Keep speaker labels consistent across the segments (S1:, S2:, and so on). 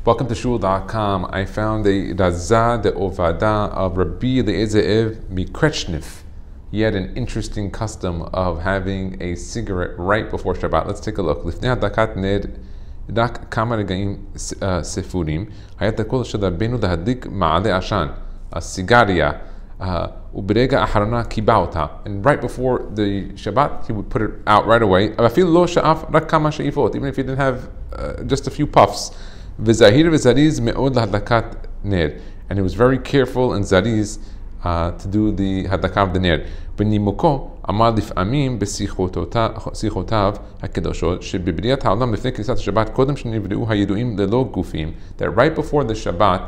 S1: Welcome to Shul.com. I found a Raza DeOvada of Rabbi Erev Mikrechnev. He had an interesting custom of having a cigarette right before Shabbat. Let's take a look. לפני הדלקת נר רק כמה רגעים ספורים היה תקול של רבנו להדליק מעלה עשן, הסיגריה, וברגע האחרונה קיבע אותה. And right before the Shabbat, he would put it out right away. אפילו לא שאף רק כמה שאיפות, even if he didn't have just a few puffs. וזהיר וזריז מאוד להדלקת נר. And he was very careful and zariz to do the הדלקה of the נר. בנימוקו אמר לפעמים בשיחותיו הקדושות שבבריאת העולם לפני כניסת השבת קודם שנבראו הידועים ללא גופים, that right before the Shabbat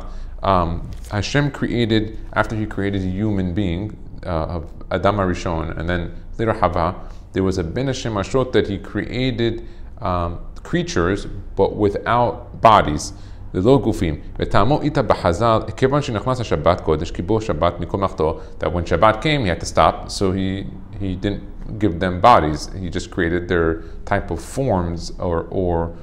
S1: Hashem created, after he created a human being of Adam HaRishon and then later Hava, there was a Ben Hashem Ashot that he created creatures but without bodies, ללא גופים. וטעמו איתה בחז"ל, כיוון שנכנס השבת קודש, קיבלו שבת מכל מלאכתו, that when Shabbat came, he had to stop, so he didn't give them bodies. He just created their type of forms or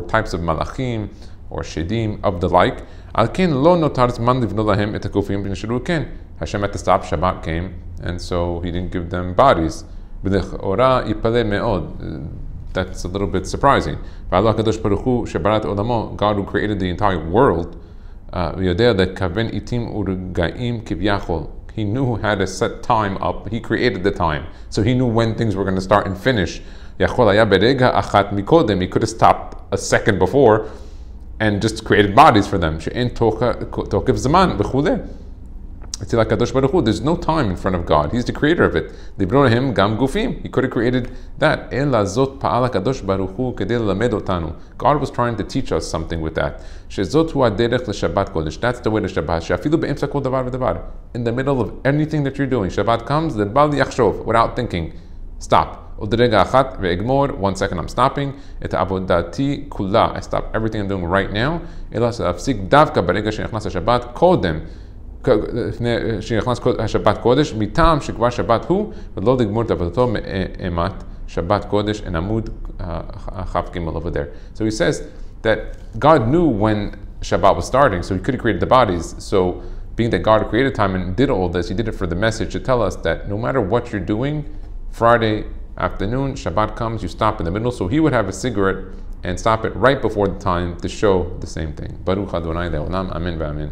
S1: types of malachim or shedim of the like. על כן לא נותר זמן לבנות להם את הגופים ונשארו כן. Hashem had to stop, Shabbat came, and so he didn't give them bodies. ולכאורה יפלא מאוד. That's a little bit surprising. God who created the entire world, he knew how to set time up. He created the time. So he knew when things were going to start and finish. He could have stopped a second before and just created bodies for them. There's no time in front of God. He's the creator of it. He could have created that. God was trying to teach us something with that. That's the way to Shabbat. In the middle of anything that you're doing, Shabbat comes, without thinking. Stop. 1 second, I'm stopping. I stop everything I'm doing right now. שנכנס השבת קודש, מטעם שכבר שבת הוא, ולא לגמור את עבודתו מאימת שבת קודש, and עמוד כף ג' over there. So he says that God knew when Shabbat was starting, so he could have created the bodies. So being that God created time and did all this, he did it for the message to tell us that no matter what you're doing, Friday afternoon, Shabbat comes, you stop in the middle. So he would have a cigarette and stop it right before the time to show the same thing. Baruch Adonai Le'olam, Amen v'Amen.